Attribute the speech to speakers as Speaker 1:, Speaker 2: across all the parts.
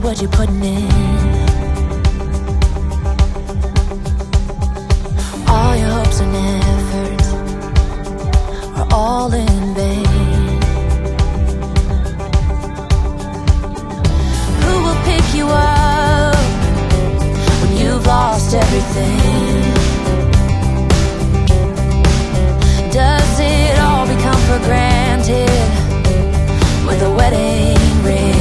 Speaker 1: What you're putting in, all your hopes and efforts are all in vain. Who will pick you up when you've lost everything? Does it all become for granted with a wedding ring?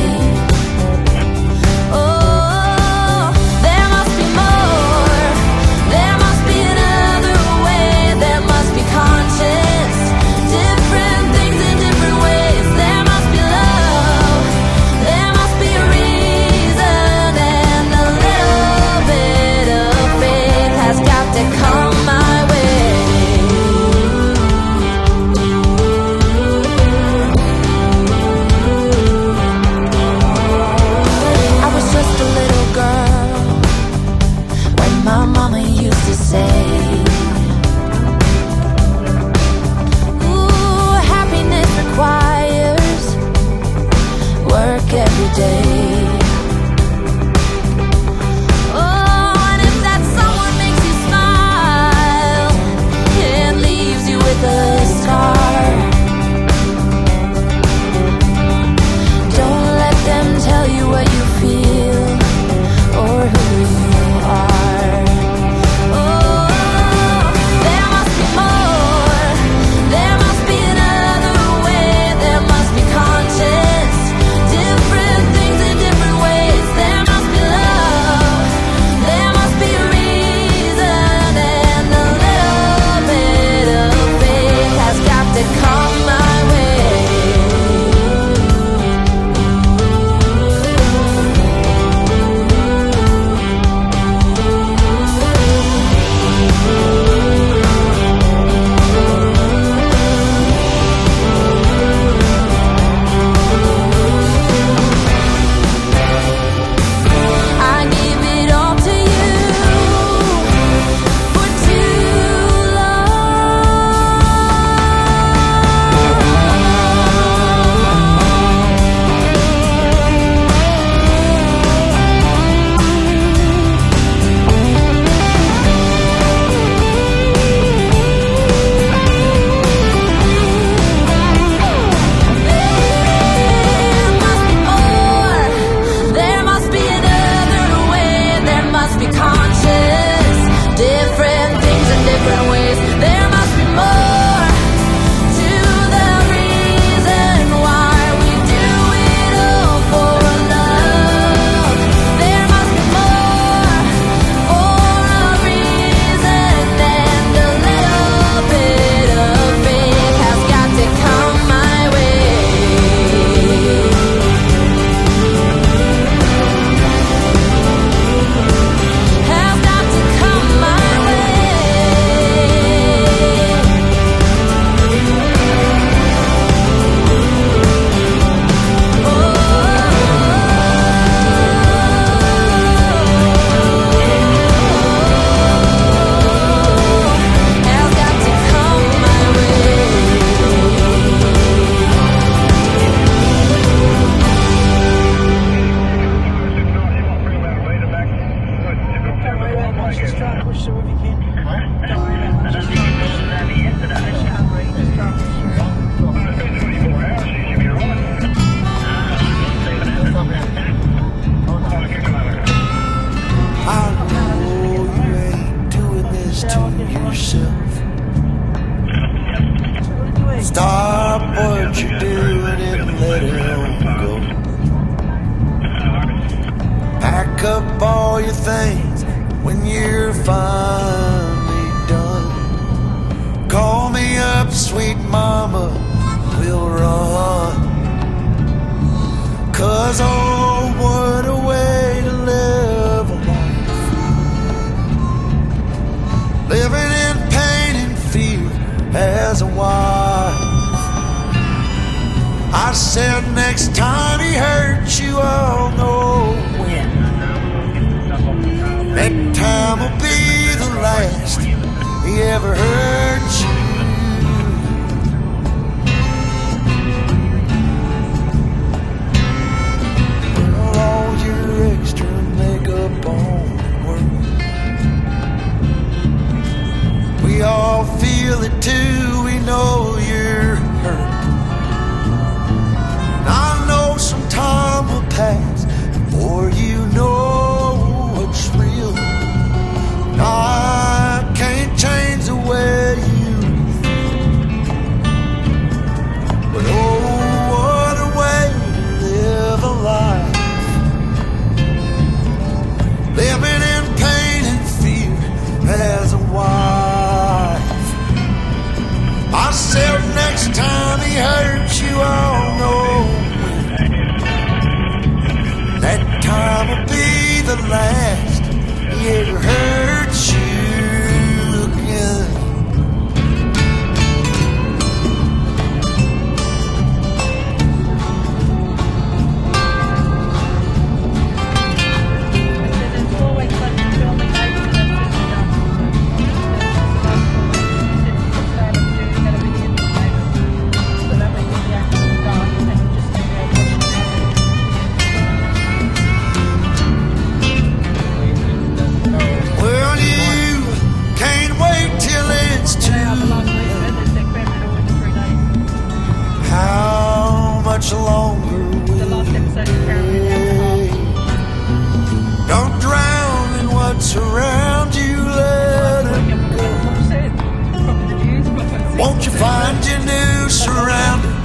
Speaker 2: Stop what you're doing and let it go. Pack up all your things when you're finally done. Call me up, sweet mama, we'll run. 'Cause oh, what a way to live a life, living in pain and fear as a wife. I said next time he hurts you, I'll know when. or you know what's real. No, I can't change the way you feel, but oh, what a way to live a life, living in pain and fear as a wife. Myself, next time he hurts you, I'll know that time will be the last he ever hurts you again. Well, you can't wait till it's too late. How much longer will you wait? Don't drown in what's around you, let it go. Won't you find your new surrounding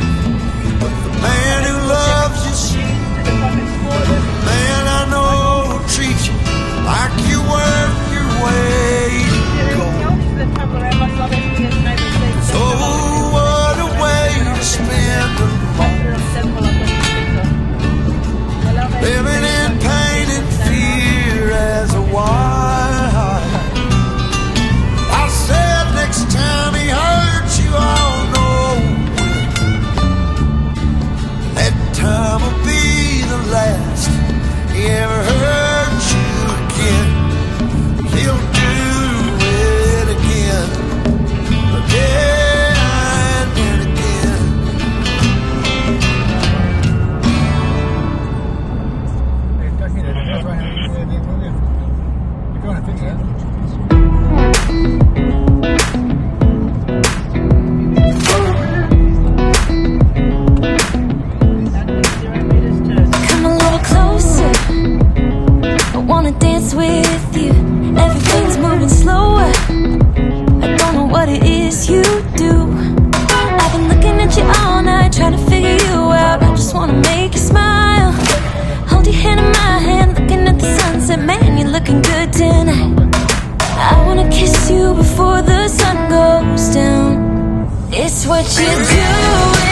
Speaker 2: with the man who loves you, the man I know who treats you like you worth your weight in gold. So what a way to spend a moment, living in pain and fear as a wife. I said next time he hurts you, I'll know that time will be the last he ever hurt you again. He'll do it again, again and again.
Speaker 1: Come a little closer, I wanna dance with you. Everything's moving slower, I don't know what it is you do. I've been looking at you all night, trying to figure you out. I just wanna make you smile, hold your hand in my hand, looking at the sunset. Man, you're looking good tonight. I wanna kiss you before the sun goes down. It's what you do.